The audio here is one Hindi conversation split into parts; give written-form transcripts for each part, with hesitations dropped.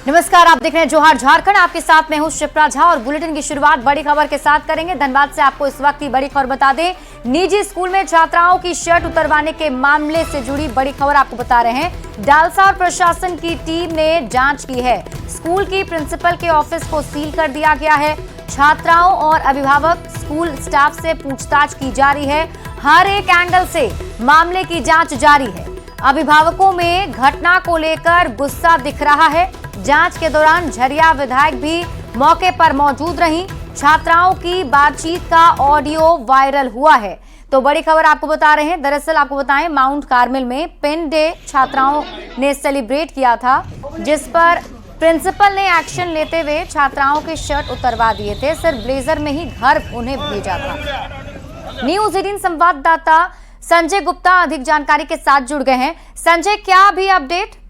नमस्कार, आप देख रहे हैं जोहार झारखंड। आपके साथ मैं हूं शिप्रा झा और बुलेटिन की शुरुआत बड़ी खबर के साथ करेंगे। धनबाद से आपको इस वक्त की बड़ी खबर बता दें। निजी स्कूल में छात्राओं की शर्ट उतरवाने के मामले से जुड़ी बड़ी खबर आपको बता रहे हैं। डालसा और प्रशासन की टीम ने जांच की है। स्कूल की प्रिंसिपल के ऑफिस को सील कर दिया गया है। छात्राओं और अभिभावक स्कूल स्टाफ से पूछताछ की जा रही है। हर एक एंगल से मामले की जांच जारी है। अभिभावकों में घटना को लेकर गुस्सा दिख रहा है। जांच के दौरान झरिया विधायक भी मौके पर मौजूद रहीं। छात्राओं की बातचीत का ऑडियो वायरल हुआ है। तो बड़ी खबर आपको बता रहे हैं। दरअसल आपको बताएं, माउंट कार्मेल में पेन डे छात्राओं ने सेलिब्रेट किया था, जिस पर प्रिंसिपल ने एक्शन लेते हुए छात्राओं के शर्ट उतरवा दिए थे। सिर्फ ब्लेजर में ही घर उन्हें भेजा था। न्यूज 18 संवाददाता संजय गुप्ता अधिक जानकारी के साथ जुड़ गए हैं। संजय, क्या अभी अपडेट?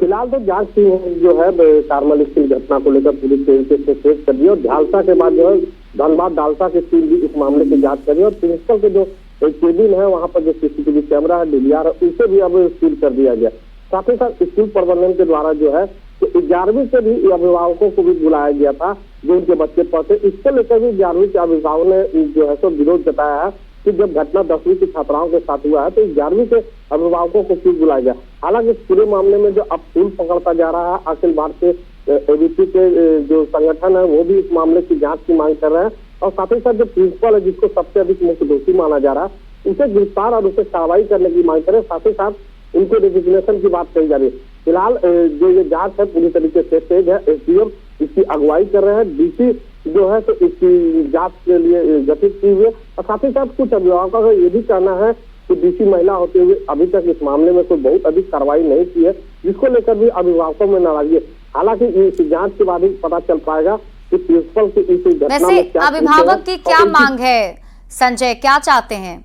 फिलहाल तो जांच जो है कार्मल स्कूल घटना को लेकर पूरी तरीके से तेज कर दी और झालसा के बाद जो है धनबाद डालसा की टीम भी इस मामले की जांच करी और प्रिंसिपल के जो केबिन है वहां पर जो सीसीटीवी कैमरा है, डीवीआर है, उसे भी अब सील कर दिया गया। साथ ही साथ स्कूल प्रबंधन के द्वारा जो है 11वीं से भी अभिभावकों को भी बुलाया गया था जो उनके बच्चे पढ़ते। इसको लेकर भी 11वीं के अभिभावकों ने जो है सो विरोध जताया है कि जब घटना 10वीं की छात्राओं के साथ हुआ है तो 11वीं के अभिभावकों को क्यों बुलाया गया। हालांकि इस पूरे मामले में जो अब फूल पकड़ता जा रहा है, अखिल भारतीय एबीपी के जो संगठन है वो भी इस मामले की जांच की मांग कर रहे हैं और साथ ही साथ जो प्रिंसिपल है जिसको सबसे अधिक मुख्य दोषी माना जा रहा है उसे गिरफ्तार और उसे कार्रवाई करने की मांग करें। साथ ही साथ उनको रेजिग्नेशन की बात कही जा रही है। फिलहाल जो ये जांच है पूरी तरीके से तेज है। एसडीएम इसकी अगुवाई कर रहे हैं। डीसी जो है तो इसकी जांच के लिए गठित की हुई है और साथ ही साथ कुछ अभिभावकों का ये भी कहना है कि डीसी महिला होते हुए अभी तक इस मामले में कोई बहुत अधिक कार्रवाई नहीं की है, जिसको लेकर भी अभिभावकों में नाराजगी है। हालांकि इस जांच के बाद ही पता चल पाएगा कि प्रिंसिपल की इस घटना में क्या अभिभावक की क्या मांग है। संजय, क्या चाहते हैं?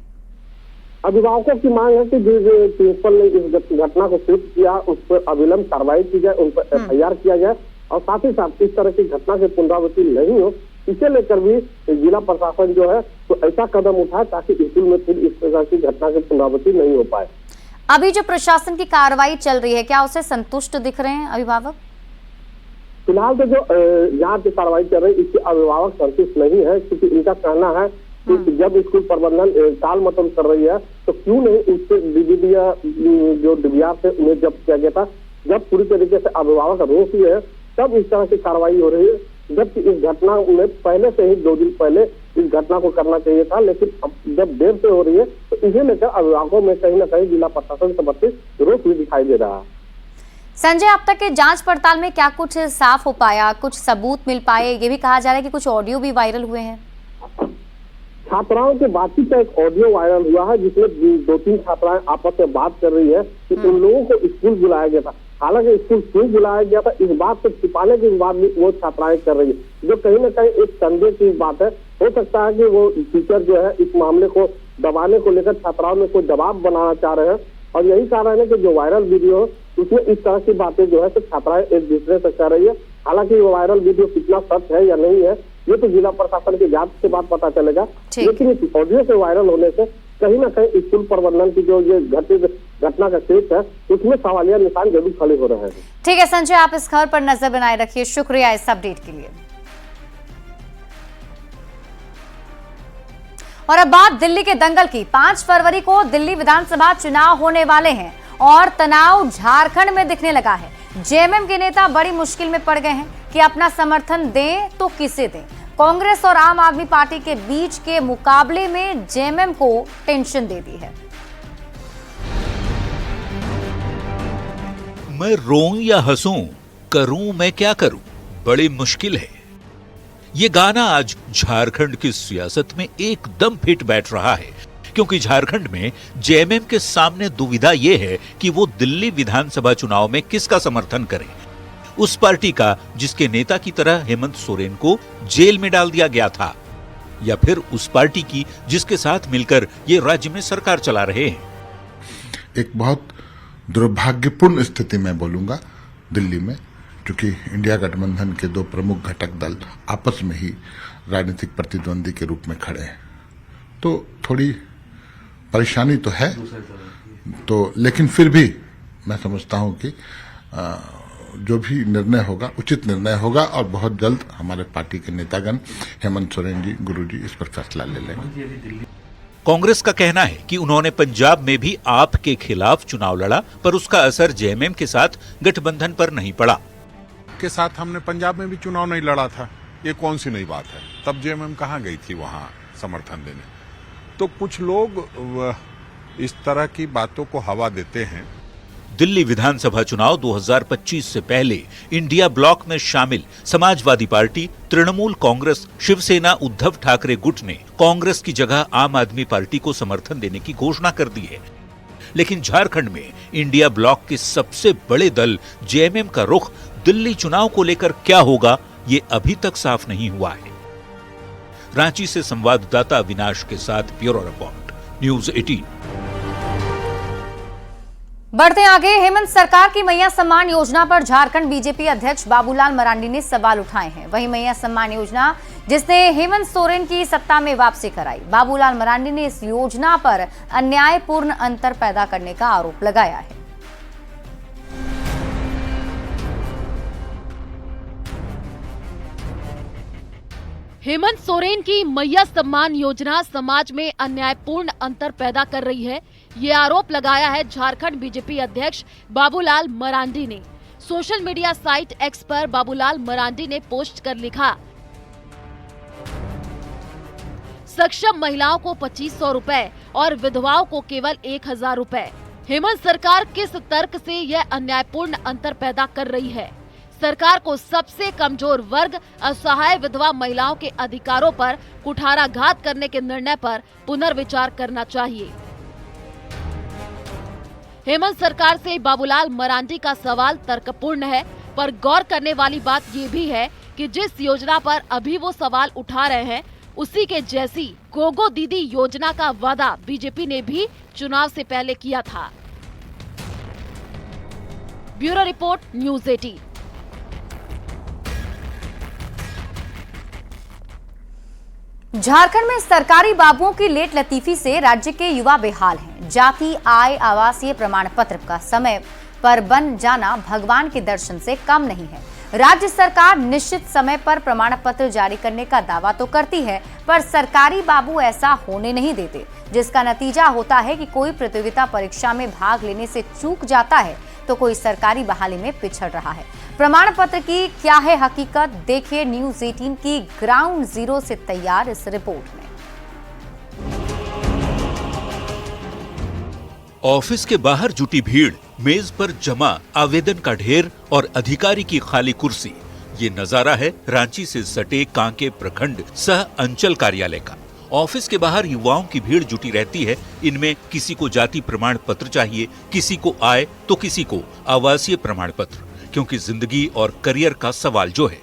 अभिभावकों की मांग है कि जो प्रिंसिपल ने इस घटना को कृत किया उस पर अविलंब कार्रवाई की जाए, उन पर एफआईआर किया जाए और साथ ही साथ इस तरह की घटना की पुनरावृत्ति नहीं हो, इसे लेकर भी जिला प्रशासन जो है तो ऐसा कदम उठाए ताकि स्कूल में फिर इस प्रकार की घटना की पुनरावृत्ति नहीं हो पाए। अभी जो प्रशासन की कार्रवाई चल रही है, क्या उसे संतुष्ट दिख रहे हैं अभिभावक? फिलहाल तो जो जांच की कार्रवाई चल रही है इससे अभिभावक संतुष्ट नहीं है, क्योंकि इनका कहना है कि जब स्कूल प्रबंधन टाल मटोल कर रही है तो क्यों नहीं उससे जो डीवीआर से उन्हें जब्त किया गया था। जब पूरी तरीके से अभिभावक रोष ही है तब इस तरह की कार्रवाई हो रही है, जबकि इस घटना में पहले से ही 2 दिन पहले इस घटना को करना चाहिए था, लेकिन अब जब देर से हो रही है तो इसे लेकर अभिभावकों में कहीं ना कहीं जिला प्रशासन के प्रति रोष भी दिखाई दे रहा है। संजय, अब तक के जांच पड़ताल में क्या कुछ साफ हो पाया, कुछ सबूत मिल पाए? ये भी कहा जा रहा है कि कुछ ऑडियो भी वायरल हुए हैं। छात्राओं के बातचीत का एक ऑडियो वायरल हुआ है जिसमें 2-3 छात्राएं आपस में बात कर रही है कि उन लोगों को स्कूल बुलाया गया था। हालांकि स्कूल क्यों बुलाया गया था इस बात को छिपाने की बात भी वो छात्राएं कर रही है, जो कहीं ना कहीं एक संदेह की बात है। हो सकता है कि वो टीचर जो है इस मामले को दबाने को लेकर छात्राओं में कोई दबाव बनाना चाह रहे हैं और यही कारण है कि जो वायरल वीडियो है उसमें इस तरह की बातें जो है तो छात्राएं एक दूसरे से कर रही है। हालांकि वो वायरल वीडियो कितना सच है या नहीं है ये तो जिला प्रशासन की जांच के बाद पता चलेगा, लेकिन इस ऑडियो से वायरल होने से कहीं ना कहीं स्कूल प्रबंधन की जो ये घटना का केस है उसमें सवालिया निशान जरूर खड़े हो रहे हैं। ठीक है संजय, आप इस खबर पर नजर बनाए रखिए। शुक्रिया इस अपडेट के लिए। और अब बात दिल्ली के दंगल की। 5 फरवरी को दिल्ली विधानसभा चुनाव होने वाले हैं और तनाव झारखंड में दिखने लगा है। जेएमएम के नेता बड़ी मुश्किल में पड़ गए हैं कि अपना समर्थन दें तो किसे दें। कांग्रेस और आम आदमी पार्टी के बीच के मुकाबले में जेएमएम को टेंशन दे दी है। मैं रोऊं या हंसूं, करूं मैं क्या करूं, बड़ी मुश्किल है। ये गाना आज झारखंड की सियासत में एकदम फिट बैठ रहा है, क्योंकि झारखंड में जेएमएम के सामने दुविधा यह है कि वो दिल्ली विधानसभा चुनाव में किसका समर्थन करें। उस पार्टी का जिसके नेता की तरह हेमंत सोरेन को जेल में डाल दिया गया था, या फिर उस पार्टी की जिसके साथ मिलकर ये राज्य में सरकार चला रहे हैं। एक बहुत दुर्भाग्यपूर्ण स्थिति मैं बोलूंगा दिल्ली में, क्योंकि इंडिया गठबंधन के 2 प्रमुख घटक दल आपस में ही राजनीतिक प्रतिद्वंदी के रूप में खड़े हैं, तो थोड़ी परेशानी तो है। तो लेकिन फिर भी मैं समझता हूं कि जो भी निर्णय होगा उचित निर्णय होगा और बहुत जल्द हमारे पार्टी के नेतागण हेमंत सोरेन जी, गुरुजी इस पर फैसला ले लेंगे। कांग्रेस का कहना है कि उन्होंने पंजाब में भी आप के खिलाफ चुनाव लड़ा, पर उसका असर जेएमएम के साथ गठबंधन पर नहीं पड़ा। के साथ हमने पंजाब में भी चुनाव नहीं लड़ा था, ये कौन सी नई बात है? तब जेएमएम कहाँ गई थी वहां समर्थन देने? तो कुछ लोग इस तरह की बातों को हवा देते हैं। दिल्ली विधानसभा चुनाव 2025 से पहले इंडिया ब्लॉक में शामिल समाजवादी पार्टी, तृणमूल कांग्रेस, शिवसेना, उद्धव ठाकरे गुट ने कांग्रेस की जगह आम आदमी पार्टी को समर्थन देने की घोषणा कर दी है। लेकिन झारखंड में इंडिया ब्लॉक के सबसे बड़े दल जेएमएम का रुख दिल्ली चुनाव को लेकर क्या होगा, ये अभी तक साफ नहीं हुआ है। रांची से संवाददाता अविनाश के साथ ब्यूरो रिपोर्ट, न्यूज 18। बढ़ते आगे, हेमंत सरकार की मैया सम्मान योजना पर झारखंड बीजेपी अध्यक्ष बाबूलाल मरांडी ने सवाल उठाए हैं। वहीं मैया सम्मान योजना जिसने हेमंत सोरेन की सत्ता में वापसी कराई, बाबूलाल मरांडी ने इस योजना पर अन्यायपूर्ण अंतर पैदा करने का आरोप लगाया है। हेमंत सोरेन की मैया सम्मान योजना समाज में अन्यायपूर्ण अंतर पैदा कर रही है, ये आरोप लगाया है झारखंड बीजेपी अध्यक्ष बाबूलाल मरांडी ने। सोशल मीडिया साइट एक्स पर बाबूलाल मरांडी ने पोस्ट कर लिखा, सक्षम महिलाओं को 2500 रुपए और विधवाओं को केवल 1000 रुपए। हेमंत सरकार किस तर्क से यह अन्यायपूर्ण अंतर पैदा कर रही है? सरकार को सबसे कमजोर वर्ग, असहाय विधवा महिलाओं के अधिकारों पर कुठाराघात करने के निर्णय पर पुनर्विचार करना चाहिए। हेमंत सरकार से बाबूलाल मरांडी का सवाल तर्कपूर्ण है, पर गौर करने वाली बात ये भी है कि जिस योजना पर अभी वो सवाल उठा रहे हैं, उसी के जैसी गोगो दीदी योजना का वादा बीजेपी ने भी चुनाव से पहले किया था। Bureau report, news 18। झारखंड में सरकारी बाबुओं की लेट लतीफी से राज्य के युवा बेहाल हैं। जाति, आय, आवासीय प्रमाण पत्र का समय पर बन जाना भगवान के दर्शन से कम नहीं है। राज्य सरकार निश्चित समय पर प्रमाण पत्र जारी करने का दावा तो करती है, पर सरकारी बाबू ऐसा होने नहीं देते, जिसका नतीजा होता है कि कोई प्रतियोगिता परीक्षा में भाग लेने से चूक जाता है तो कोई सरकारी बहाली में पिछड़ रहा है। प्रमाण पत्र की क्या है हकीकत, देखिए न्यूज 18 की ग्राउंड जीरो से तैयार इस रिपोर्ट में। ऑफिस के बाहर जुटी भीड़, मेज पर जमा आवेदन का ढेर और अधिकारी की खाली कुर्सी, ये नजारा है रांची से सटे कांके प्रखंड सह अंचल कार्यालय का। ऑफिस के बाहर युवाओं की भीड़ जुटी रहती है। इनमें किसी को जाति प्रमाण पत्र चाहिए, किसी को आय तो किसी को आवासीय प्रमाण पत्र, क्योंकि जिंदगी और करियर का सवाल जो है।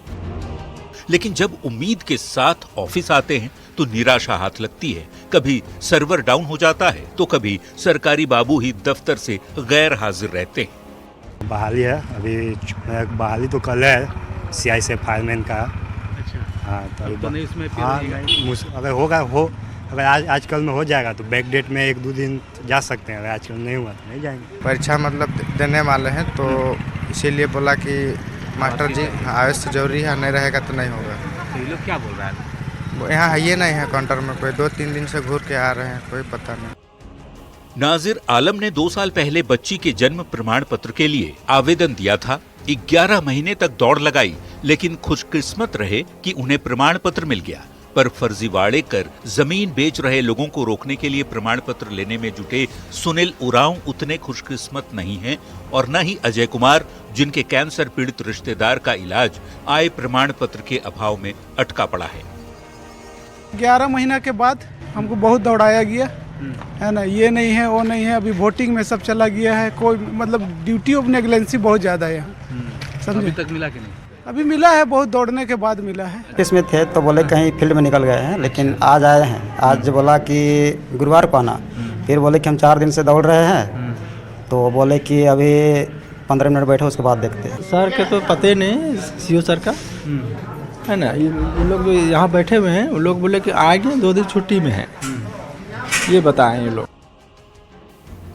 लेकिन जब उम्मीद के साथ ऑफिस आते हैं तो निराशा हाथ लगती है। कभी सर्वर डाउन हो जाता है तो कभी सरकारी बाबू ही दफ्तर से गैर हाजिर रहते हैं। बहाली है, अभी बहाली तो कल है CI फायरमैन का। अच्छा, हाँ तो नहीं इसमें अगर होगा अगर आजकल में हो जाएगा तो बैक डेट में 1-2 दिन जा सकते हैं, अगर आजकल नहीं हुआ तो नहीं जाएंगे। परीक्षा मतलब देने वाले हैं तो इसीलिए बोला कि मास्टर जी आवास जरूरी है, नहीं रहेगा तो नहीं होगा। तो ये लोग क्या बोल रहा है? वो यहाँ है ये नहीं है काउंटर में, कोई 2-3 दिन से घूर के आ रहे हैं, कोई पता नहीं। नाजिर आलम ने 2 साल पहले बच्ची के जन्म प्रमाण पत्र के लिए आवेदन दिया था। 11 महीने तक दौड़ लगाई, लेकिन खुशकिस्मत रहे कि उन्हें प्रमाण पत्र मिल गया। पर फर्जीवाड़े कर जमीन बेच रहे लोगों को रोकने के लिए प्रमाण पत्र लेने में जुटे सुनील उरांव उतने खुशकिस्मत नहीं हैं, और न ही अजय कुमार, जिनके कैंसर पीड़ित रिश्तेदार का इलाज आय प्रमाण पत्र के अभाव में अटका पड़ा है। 11 महीना के बाद हमको बहुत दौड़ाया गया है ना, ये नहीं है वो नहीं है, अभी वोटिंग में सब चला गया है, कोई मतलब ड्यूटी ऑफ नेग्लेंसी बहुत ज्यादा है। समझे? अभी तक मिला कि नहीं? अभी मिला है, बहुत दौड़ने के बाद मिला है। इसमें थे तो बोले कहीं फील्ड में निकल गए हैं, लेकिन आज आए हैं। आज बोला कि गुरुवार को आना, फिर बोले कि हम 4 दिन से दौड़ रहे हैं, तो बोले कि अभी 15 मिनट बैठो उसके बाद देखते हैं। सर के तो पते नहीं, CO सर का है ना, ये लोग जो यहाँ बैठे हुए हैं वो लोग बोले कि आएंगे 2 दिन छुट्टी में है, ये बताएं ये लोग।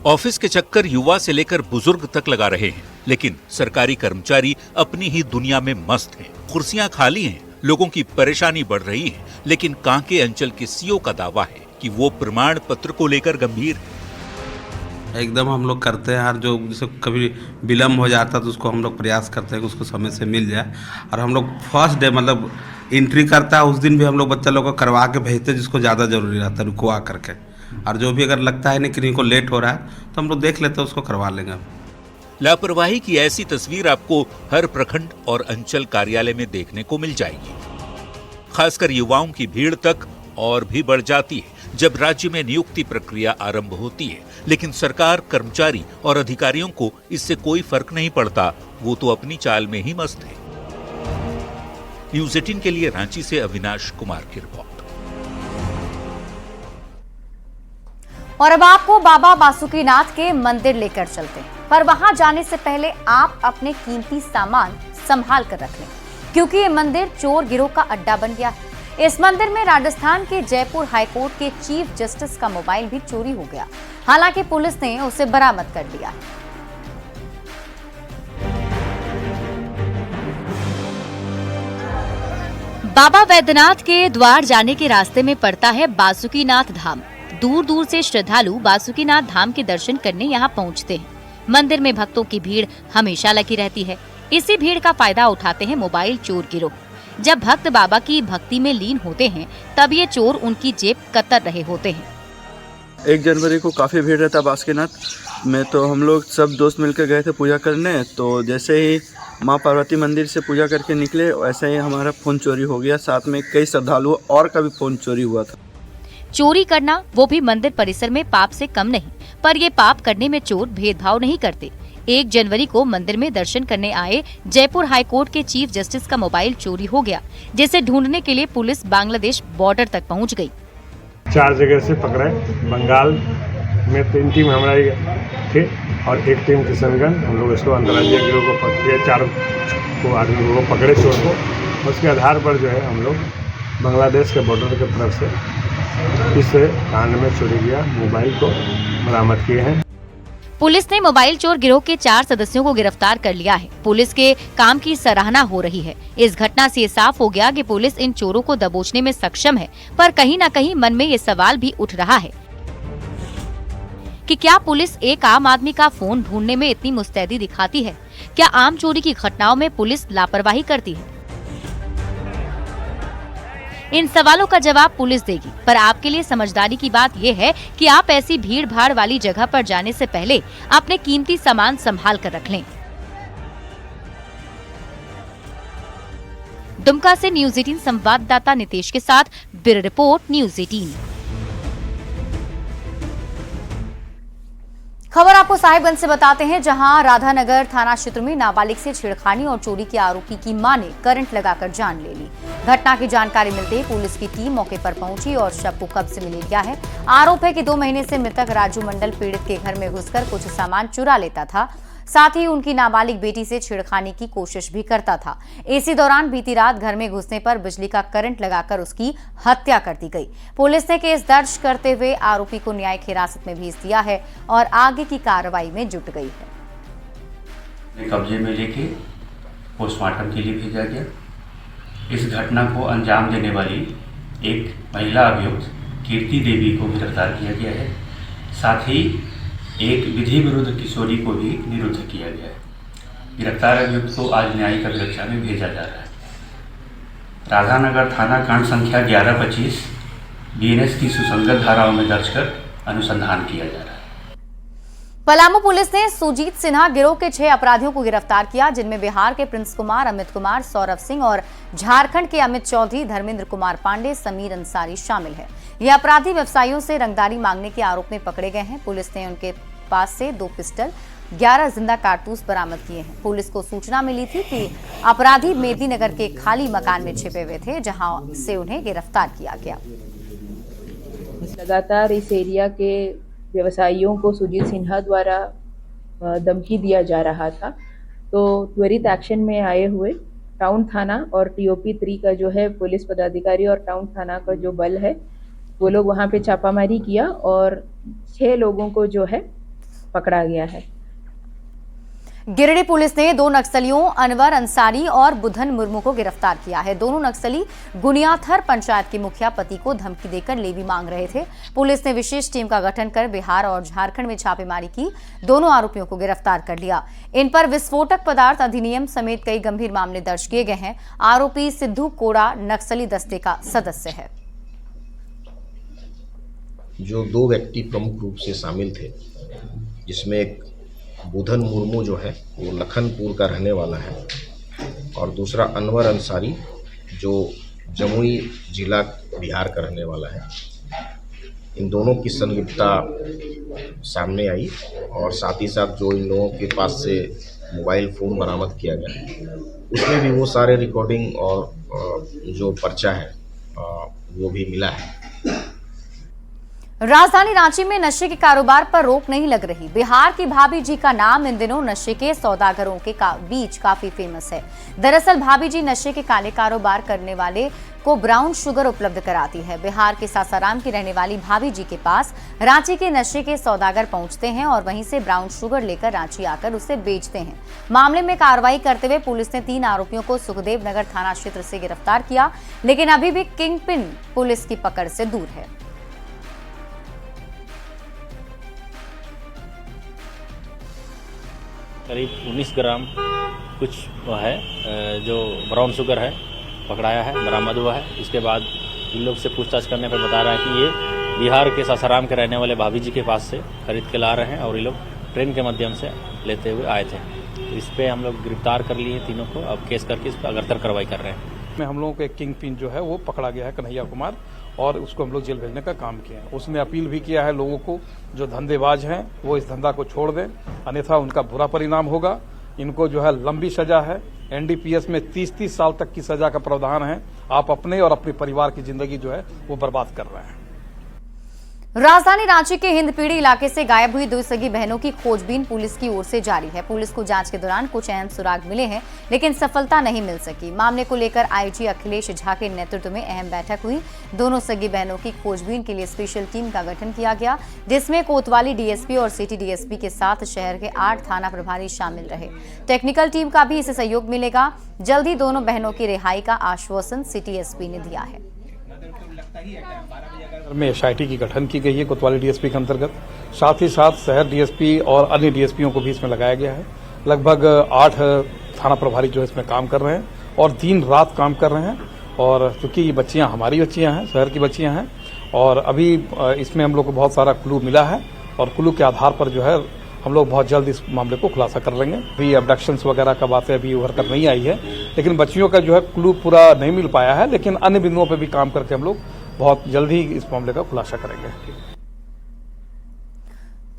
ऑफिस के चक्कर युवा से लेकर बुजुर्ग तक लगा रहे हैं, लेकिन सरकारी कर्मचारी अपनी ही दुनिया में मस्त हैं। कुर्सियां खाली हैं, लोगों की परेशानी बढ़ रही है, लेकिन कांके अंचल के सीओ का दावा है कि वो प्रमाण पत्र को लेकर गंभीर है। एकदम हम लोग करते हैं, हर जो जैसे कभी विलम्ब हो जाता है तो उसको हम लोग प्रयास करते हैं कि उसको समय से मिल जाए। और हम लोग फर्स्ट डे मतलब एंट्री करता है उस दिन भी हम लोग बच्चा लोग को करवा के भेजते हैं जिसको ज़्यादा जरूरी रहता है, रुकवा करके। और जो भी अगर लगता है नहीं किसी को लेट हो रहा है तो हम लोग देख लेते हैं, उसको करवा लेंगे। लापरवाही की ऐसी तस्वीर आपको हर प्रखंड और अंचल कार्यालय में देखने को मिल जाएगी। खासकर युवाओं की भीड़ तक और भी बढ़ जाती है जब राज्य में नियुक्ति प्रक्रिया आरंभ होती है, लेकिन सरकार, कर्मचारी और अधिकारियों को इससे कोई फर्क नहीं पड़ता, वो तो अपनी चाल में ही मस्त है। न्यूज़ 18 के लिए रांची से अविनाश कुमार की रिपोर्ट। और अब आपको बाबा बासुकीनाथ के मंदिर लेकर चलते हैं, पर वहां जाने से पहले आप अपने कीमती सामान संभाल कर रख लें, क्योंकि ये मंदिर चोर गिरोह का अड्डा बन गया है। इस मंदिर में राजस्थान के जयपुर हाईकोर्ट के चीफ जस्टिस का मोबाइल भी चोरी हो गया। हालांकि पुलिस ने उसे बरामद कर लिया है। बाबा वैद्यनाथ के द्वार जाने के रास्ते में पड़ता है बासुकीनाथ धाम। दूर दूर से श्रद्धालु बासुकीनाथ धाम के दर्शन करने यहाँ पहुँचते हैं। मंदिर में भक्तों की भीड़ हमेशा लगी रहती है। इसी भीड़ का फायदा उठाते हैं मोबाइल चोर गिरोह। जब भक्त बाबा की भक्ति में लीन होते हैं तब ये चोर उनकी जेब कतर रहे होते हैं। 1 जनवरी को काफ़ी भीड़ रहता बासुकीनाथ में, तो हम लोग सब दोस्त मिलकर गए थे पूजा करने। तो जैसे ही माँ पार्वती मंदिर से पूजा करके निकले वैसे ही हमारा फ़ोन चोरी हो गया। साथ में कई श्रद्धालुओं और का भी फ़ोन चोरी हुआ था। चोरी करना वो भी मंदिर परिसर में पाप से कम नहीं, पर ये पाप करने में चोर भेदभाव नहीं करते। 1 जनवरी को मंदिर में दर्शन करने आए जयपुर हाईकोर्ट के चीफ जस्टिस का मोबाइल चोरी हो गया, जिसे ढूंढने के लिए पुलिस बांग्लादेश बॉर्डर तक पहुंच गई। 4 जगह से पकड़े, बंगाल में 3 टीम हमारी थी और 1 टीम किशनगंज। हम लोग इसको अंतर्राज्यीय गिरोह को पकड़े, 4 को आदमी को पकड़े चोर को। उसके आधार पर जो है हम लोग बांग्लादेश के बॉर्डर की तरफ से इस कांड में चोरी गया मोबाइल को बरामद किए हैं। पुलिस ने मोबाइल चोर गिरोह के 4 सदस्यों को गिरफ्तार कर लिया है। पुलिस के काम की सराहना हो रही है। इस घटना से साफ हो गया कि पुलिस इन चोरों को दबोचने में सक्षम है, पर कहीं न कहीं मन में ये सवाल भी उठ रहा है कि क्या पुलिस एक आम आदमी का फोन ढूंढने में इतनी मुस्तैदी दिखाती है? क्या आम चोरी की घटनाओं में पुलिस लापरवाही करती है? इन सवालों का जवाब पुलिस देगी, पर आपके लिए समझदारी की बात यह है कि आप ऐसी भीड़ भाड़ वाली जगह पर जाने से पहले अपने कीमती सामान संभाल कर रख लें। दुमका से न्यूज़ 18 संवाददाता नितेश के साथ ब्यूरो रिपोर्ट न्यूज़ 18। खबर आपको साहिबगंज से बताते हैं, जहां राधानगर थाना क्षेत्र में नाबालिग से छेड़खानी और चोरी के आरोपी की मां ने करंट लगाकर जान ले ली। घटना की जानकारी मिलते ही पुलिस की टीम मौके पर पहुंची और शव को कब्जे में ले लिया है। आरोप है कि 2 महीने से मृतक राजू मंडल पीड़ित के घर में घुसकर कुछ सामान चुरा लेता था, साथ ही उनकी नाबालिग बेटी से छेड़खानी की कोशिश भी करता था। इसी दौरान बीती रात घर में घुसने पर बिजली का करंट लगाकर उसकी हत्या कर दी गई। पुलिस ने केस दर्ज करते हुए आरोपी को न्यायिक हिरासत में भेज दिया है और आगे की कार्रवाई में जुट गई है। कब्जे में लेके पोस्टमार्टम के लिए भेजा गया। इस घटना को अंजाम देने वाली एक महिला अभियुक्त कीर्ति देवी को गिरफ्तार किया गया है। साथ ही एक विधि विरुद्ध किशोरी को भी निरुद्ध किया गया है। गिरफ्तार अभियुक्त को आज न्यायिक अभिरक्षा में भेजा जा रहा है। राधानगर थाना कांड संख्या 1125 बीएनएस की सुसंगत धाराओं में दर्ज कर अनुसंधान किया जा रहा है। पलामू पुलिस ने सुजीत सिन्हा गिरोह के 6 अपराधियों को गिरफ्तार किया, जिनमें बिहार के प्रिंस कुमार, अमित कुमार, सौरभ सिंह और झारखंड के अमित चौधरी, धर्मेंद्र कुमार पांडे, समीर अंसारी शामिल है। ये अपराधी व्यवसायियों से रंगदारी मांगने के आरोप में पकड़े गए हैं। पुलिस ने उनके पास से 2 पिस्टल, 11 जिंदा कारतूस बरामद किए हैं। पुलिस को सूचना मिली थी कि अपराधी मेदिनीनगर के खाली मकान में छिपे हुए थे, जहां से उन्हें गिरफ्तार किया गया। लगातार इस एरिया के व्यवसायियों को सुजीत सिन्हा द्वारा धमकी दिया जा रहा था, तो त्वरित एक्शन में आए हुए टाउन थाना और टीओपी 3 का जो है पुलिस पदाधिकारी और टाउन थाना का जो बल है वो लोग वहां पे छापामारी किया और 6 लोगों को जो है पकड़ा गया है। गिरिडीह पुलिस ने 2 नक्सलियों अनवर अंसारी और बुधन मुर्मू को गिरफ्तार किया है। दोनों नक्सली गुनियाथर पंचायत के मुखिया पति को धमकी देकर लेवी मांग रहे थे। पुलिस ने विशेष टीम का गठन कर बिहार और झारखंड में छापेमारी की। दोनों आरोपियों को गिरफ्तार कर लिया। इन पर विस्फोटक पदार्थ अधिनियम समेत कई गंभीर मामले दर्ज किए गए हैं। आरोपी सिद्धू कोड़ा नक्सली दस्ते का सदस्य है। जो 2 व्यक्ति प्रमुख रूप से शामिल थे, जिसमें एक बुधन मुर्मू जो है वो लखनपुर का रहने वाला है और दूसरा अनवर अंसारी जो जमुई जिला बिहार का रहने वाला है। इन दोनों की संलिप्तता सामने आई और साथ ही साथ जो इन लोगों के पास से मोबाइल फ़ोन बरामद किया गया, उसमें भी वो सारे रिकॉर्डिंग और जो पर्चा है वो भी मिला है। राजधानी रांची में नशे के कारोबार पर रोक नहीं लग रही। बिहार की भाभी जी का नाम इन दिनों नशे के सौदागरों के बीच काफी फेमस है। दरअसल भाभी जी नशे के काले कारोबार करने वाले को ब्राउन शुगर उपलब्ध कराती है। बिहार के सासाराम की रहने वाली भाभी जी के पास रांची के नशे के सौदागर पहुंचते हैं और वहीं से ब्राउन शुगर लेकर रांची आकर उसे बेचते हैं। मामले में कार्रवाई करते हुए पुलिस ने 3 आरोपियों को सुखदेव नगर थाना क्षेत्र से गिरफ्तार किया, लेकिन अभी भी किंगपिन पुलिस की पकड़ से दूर है। करीब 19 ग्राम कुछ है जो ब्राउन शुगर है पकड़ाया है, बरामद हुआ है। इसके बाद इन लोग से पूछताछ करने पर बता रहा है कि ये बिहार के सासाराम के रहने वाले भाभी जी के पास से खरीद के ला रहे हैं और ये लोग ट्रेन के माध्यम से लेते हुए आए थे। इस पे हम लोग गिरफ्तार कर लिए तीनों को, अब केस करके इस पर अगरतर कार्रवाई कर रहे हैं। हम लोगों को एक किंग पिन जो है वो पकड़ा गया है, कन्हैया कुमार, और उसको हम लोग जेल भेजने का काम किया है। उसने अपील भी किया है लोगों को जो धंधेबाज हैं वो इस धंधा को छोड़ दें, अन्यथा उनका बुरा परिणाम होगा। इनको जो है लंबी सजा है, एनडीपीएस में 30-30 साल तक की सजा का प्रावधान है। आप अपने और अपने परिवार की जिंदगी जो है वो बर्बाद कर रहे हैं। राजधानी रांची के हिंदपीढ़ी इलाके से गायब हुई 2 सगी बहनों की खोजबीन पुलिस की ओर से जारी है। पुलिस को जांच के दौरान कुछ अहम सुराग मिले हैं, लेकिन सफलता नहीं मिल सकी। मामले को लेकर आईजी अखिलेश झा के नेतृत्व में अहम बैठक हुई। दोनों सगी बहनों की खोजबीन के लिए स्पेशल टीम का गठन किया गया, जिसमें कोतवाली डीएसपी और सिटी डीएसपी के साथ शहर के 8 थाना प्रभारी शामिल रहे। टेक्निकल टीम का भी इसे सहयोग मिलेगा। जल्द ही दोनों बहनों की रिहाई का आश्वासन सिटी एसपी ने दिया है। में एसआईटी की गठन की गई है कोतवाली डीएसपी के अंतर्गत। साथ ही साथ शहर डीएसपी और अन्य डीएसपीओं को भी इसमें लगाया गया है। लगभग 8 थाना प्रभारी जो इसमें काम कर रहे हैं और दिन रात काम कर रहे हैं। और चूंकि ये बच्चियां हमारी बच्चियां हैं, शहर की बच्चियां हैं, और अभी इसमें हम लोग को बहुत सारा क्लू मिला है और क्लू के आधार पर जो है हम लोग बहुत जल्द इस मामले को खुलासा कर लेंगे। अभी अबडक्शंस वगैरह का बातें अभी उभर कर नहीं आई है, लेकिन बच्चियों का जो है क्लू पूरा नहीं मिल पाया है, लेकिन अन्य बिंदुओं पर भी काम करके हम लोग बहुत जल्द ही इस मामले का खुलासा करेंगे।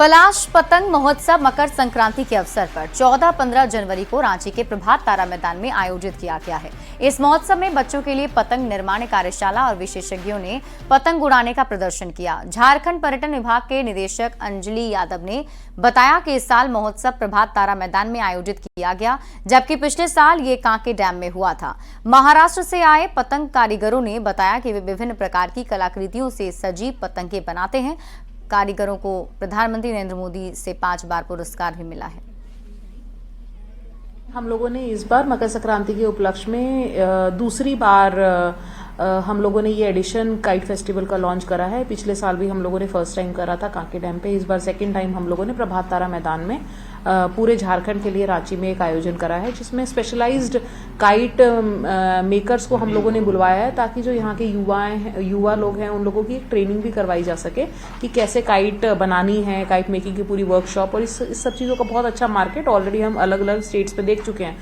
पलाश पतंग महोत्सव मकर संक्रांति के अवसर पर 14-15 जनवरी को रांची के प्रभात तारा मैदान में आयोजित किया गया है। इस महोत्सव में बच्चों के लिए पतंग निर्माण कार्यशाला और विशेषज्ञों ने पतंग उड़ाने का प्रदर्शन किया। झारखंड पर्यटन विभाग के निदेशक अंजलि यादव ने बताया कि इस साल महोत्सव प्रभात तारा मैदान में आयोजित किया गया, जबकि पिछले साल ये कांके डैम में हुआ था। महाराष्ट्र से आए पतंग कारीगरों ने बताया कि वे विभिन्न प्रकार की कलाकृतियों से सजी पतंगे बनाते हैं। कारीगरों को प्रधानमंत्री नरेंद्र मोदी से 5 बार पुरस्कार भी मिला है। हम लोगों ने इस बार मकर संक्रांति के उपलक्ष्य में दूसरी बार हम लोगों ने ये एडिशन काइट फेस्टिवल का लॉन्च करा है। पिछले साल भी हम लोगों ने फर्स्ट टाइम करा था कांके डैम पे। इस बार सेकंड टाइम हम लोगों ने प्रभात तारा मैदान में पूरे झारखंड के लिए रांची में एक आयोजन करा है, जिसमें स्पेशलाइज्ड काइट मेकर्स को हम लोगों ने बुलवाया है, ताकि जो यहाँ के युवा लोग हैं उन लोगों की ट्रेनिंग भी करवाई जा सके कि कैसे काइट बनानी है, काइट मेकिंग की पूरी वर्कशॉप। और इस सब चीज़ों का बहुत अच्छा मार्केट ऑलरेडी हम अलग अलग स्टेट्स पे देख चुके हैं।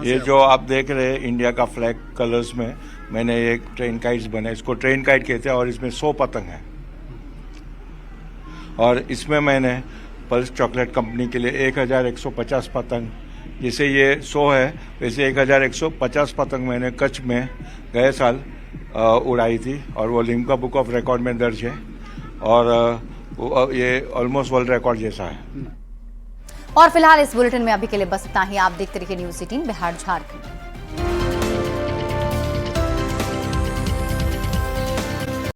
ये जो आप देख रहे हैं इंडिया का फ्लैग कलर्स में मैंने एक ट्रेन काइट्स बना, इसको ट्रेन काइट कहते हैं, और इसमें 100 पतंग है। और इसमें मैंने पल्स चॉकलेट कंपनी के लिए 1150 पतंग, जैसे ये 100 है वैसे 1150 पतंग मैंने कच्छ में गए साल उड़ाई थी, और वो लिम्का बुक ऑफ रिकॉर्ड में दर्ज है, और ये ऑलमोस्ट वर्ल्ड रिकॉर्ड जैसा है। और फिलहाल इस बुलेटिन में अभी के लिए बस इतना ही। आप देखते रहिए न्यूज़ 18 बिहार झारखंड।